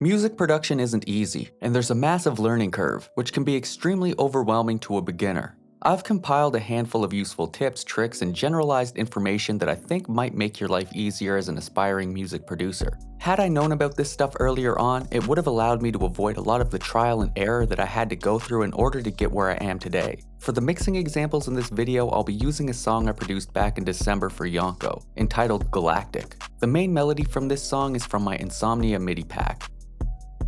Music production isn't easy, and there's a massive learning curve, which can be extremely overwhelming to a beginner. I've compiled a handful of useful tips, tricks, and generalized information that I think might make your life easier as an aspiring music producer. Had I known about this stuff earlier on, it would have allowed me to avoid a lot of the trial and error that I had to go through in order to get where I am today. For the mixing examples in this video, I'll be using a song I produced back in December for Yonko, entitled Galactic. The main melody from this song is from my Insomnia MIDI pack.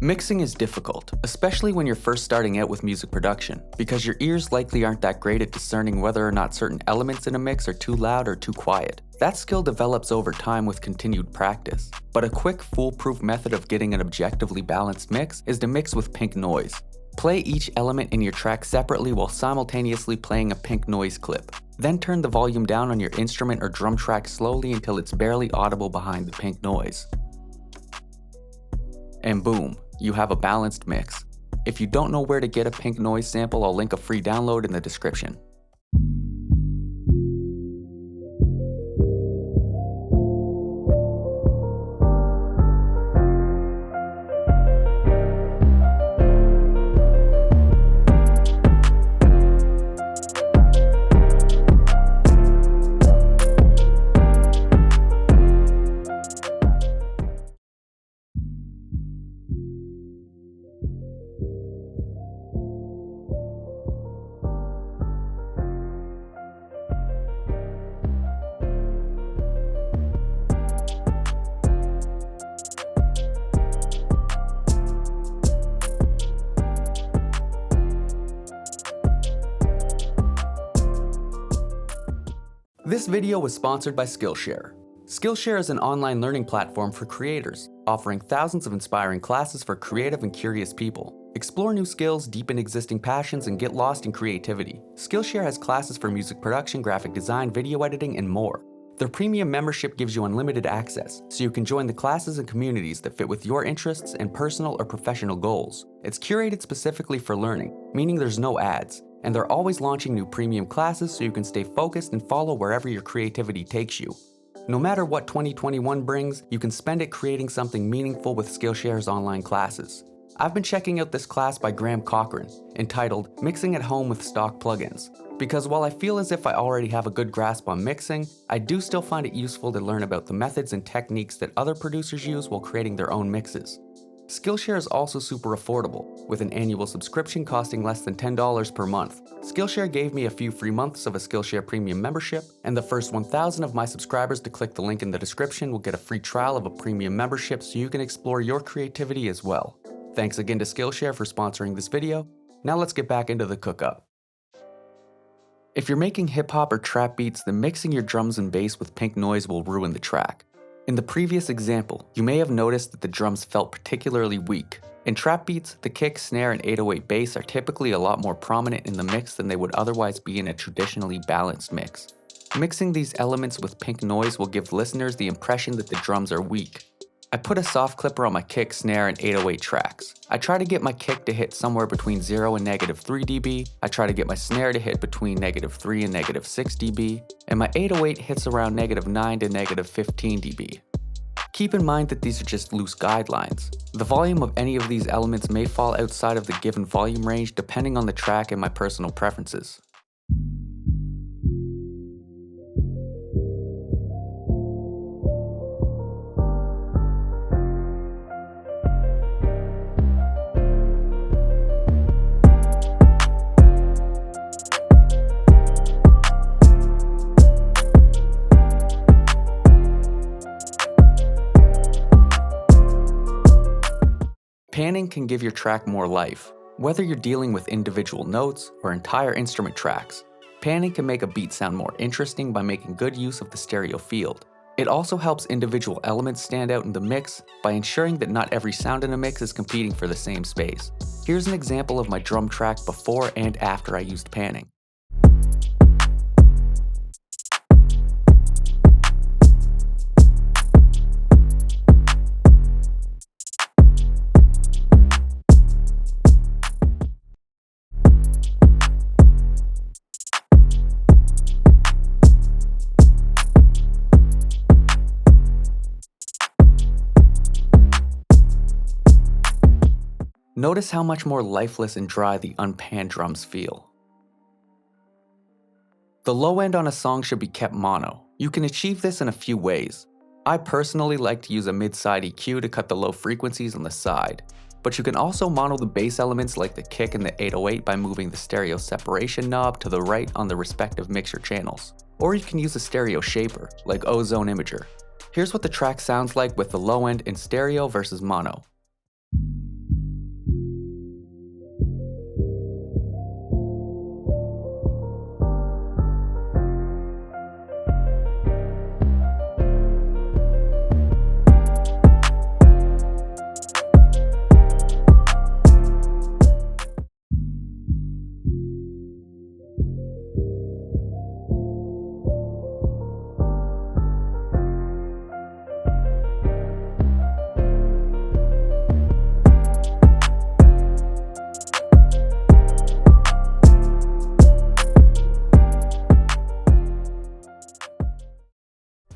Mixing is difficult, especially when you're first starting out with music production, because your ears likely aren't that great at discerning whether or not certain elements in a mix are too loud or too quiet. That skill develops over time with continued practice. But a quick, foolproof method of getting an objectively balanced mix is to mix with pink noise. Play each element in your track separately while simultaneously playing a pink noise clip. Then turn the volume down on your instrument or drum track slowly until it's barely audible behind the pink noise. And boom, you have a balanced mix. If you don't know where to get a pink noise sample, I'll link a free download in the description. This video was sponsored by Skillshare. Skillshare is an online learning platform for creators, offering thousands of inspiring classes for creative and curious people. Explore new skills, deepen existing passions, and get lost in creativity. Skillshare has classes for music production, graphic design, video editing, and more. Their premium membership gives you unlimited access, so you can join the classes and communities that fit with your interests and personal or professional goals. It's curated specifically for learning, meaning there's no ads. And they're always launching new premium classes so you can stay focused and follow wherever your creativity takes you. No matter what 2021 brings, you can spend it creating something meaningful with Skillshare's online classes. I've been checking out this class by Graham Cochran, entitled Mixing at Home with Stock Plugins, because while I feel as if I already have a good grasp on mixing, I do still find it useful to learn about the methods and techniques that other producers use while creating their own mixes. Skillshare is also super affordable, with an annual subscription costing less than $10 per month. Skillshare gave me a few free months of a Skillshare premium membership, and the first 1,000 of my subscribers to click the link in the description will get a free trial of a premium membership so you can explore your creativity as well. Thanks again to Skillshare for sponsoring this video. Now let's get back into the cook-up. If you're making hip-hop or trap beats, then mixing your drums and bass with pink noise will ruin the track. In the previous example, you may have noticed that the drums felt particularly weak. In trap beats, the kick, snare, and 808 bass are typically a lot more prominent in the mix than they would otherwise be in a traditionally balanced mix. Mixing these elements with pink noise will give listeners the impression that the drums are weak. I put a soft clipper on my kick, snare, and 808 tracks. I try to get my kick to hit somewhere between 0 and -3 dB, I try to get my snare to hit between -3 and -6 dB, and my 808 hits around -9 to -15 dB. Keep in mind that these are just loose guidelines. The volume of any of these elements may fall outside of the given volume range depending on the track and my personal preferences. Panning can give your track more life. Whether you're dealing with individual notes or entire instrument tracks, panning can make a beat sound more interesting by making good use of the stereo field. It also helps individual elements stand out in the mix by ensuring that not every sound in a mix is competing for the same space. Here's an example of my drum track before and after I used panning. Notice how much more lifeless and dry the unpanned drums feel. The low end on a song should be kept mono. You can achieve this in a few ways. I personally like to use a mid-side EQ to cut the low frequencies on the side, but you can also mono the bass elements like the kick and the 808 by moving the stereo separation knob to the right on the respective mixer channels. Or you can use a stereo shaper, like Ozone Imager. Here's what the track sounds like with the low end in stereo versus mono.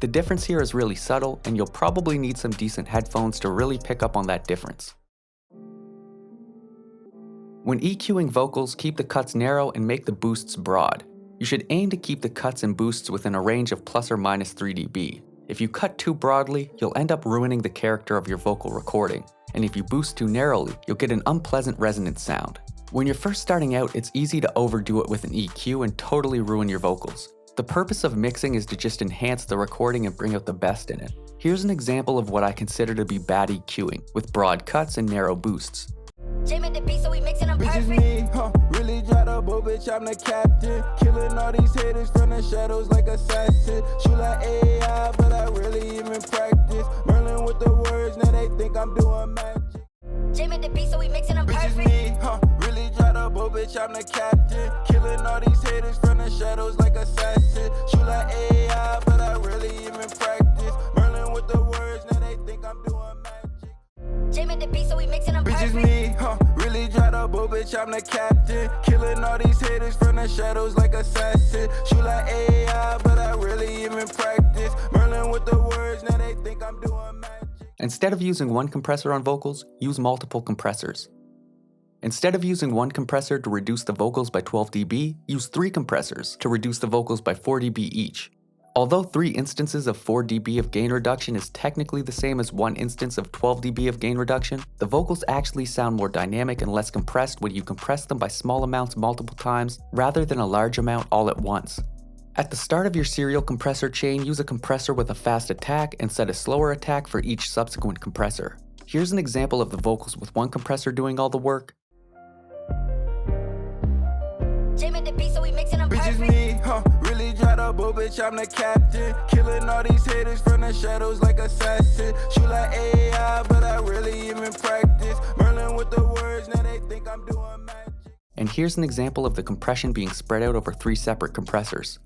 The difference here is really subtle, and you'll probably need some decent headphones to really pick up on that difference. When EQing vocals, keep the cuts narrow and make the boosts broad. You should aim to keep the cuts and boosts within a range of plus or minus 3 dB. If you cut too broadly, you'll end up ruining the character of your vocal recording, and if you boost too narrowly, you'll get an unpleasant resonant sound. When you're first starting out, it's easy to overdo it with an EQ and totally ruin your vocals. The purpose of mixing is to just enhance the recording and bring out the best in it. Here's an example of what I consider to be bad EQing, with broad cuts and narrow boosts. Bitches me, really dried up, oh bitch, I'm the captain. Killing all these haters from the shadows like assassin. Shoot like AI, but I really even practice. Merlin with the words, now they think I'm doing magic. Bitches me, really dried up, oh bitch, I'm the captain. Killing all these haters from the shadows like assassin. Shoot like AI, but I really even practice. Merlin with the words, now they think I'm doing magic. Bitches me, really dried up, oh bitch, I'm the captain. Killing all these haters from the shadows like assassin. Shoot like AI, but I really even practice. Merlin with the words, now they think I'm doing magic. Instead of using one compressor on vocals, use multiple compressors. Instead of using one compressor to reduce the vocals by 12 dB, use 3 compressors to reduce the vocals by 4 dB each. Although 3 instances of 4 dB of gain reduction is technically the same as 1 instance of 12 dB of gain reduction, the vocals actually sound more dynamic and less compressed when you compress them by small amounts multiple times rather than a large amount all at once. At the start of your serial compressor chain, use a compressor with a fast attack and set a slower attack for each subsequent compressor. Here's an example of the vocals with one compressor doing all the work. Bitches me, really dried up, oh bitch, I'm the captain. Killing all these haters from the shadows like assassin. Shoot like AI, but I really even practice. Merlin with the words, now they think I'm doing magic. And here's an example of the compression being spread out over 3 separate compressors.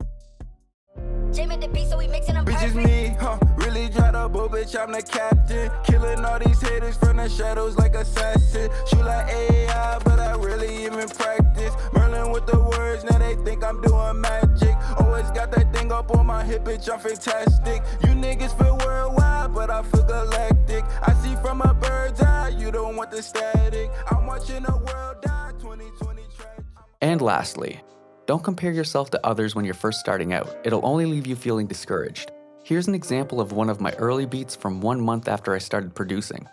Bitches me, really dried up, oh bitch, I'm the captain. Killing all these haters from the shadows like assassin. Shoot like AI, but I really even practice. Merlin with the words, now they think I'm doing magic. Always got that thing up on my hip, bitch, I'm fantastic. You niggas feel worldwide, but I feel galactic. I see from a bird's eye, you don't want the static. I'm watching the world die, 2020 tragic. And lastly, don't compare yourself to others when you're first starting out. It'll only leave you feeling discouraged. Here's an example of one of my early beats from 1 month after I started producing.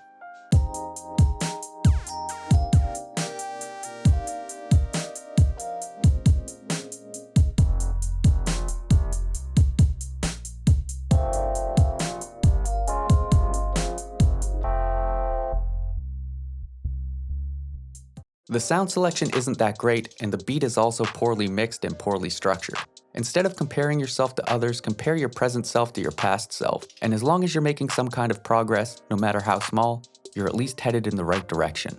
The sound selection isn't that great, and the beat is also poorly mixed and poorly structured. Instead of comparing yourself to others, compare your present self to your past self, and as long as you're making some kind of progress, no matter how small, you're at least headed in the right direction.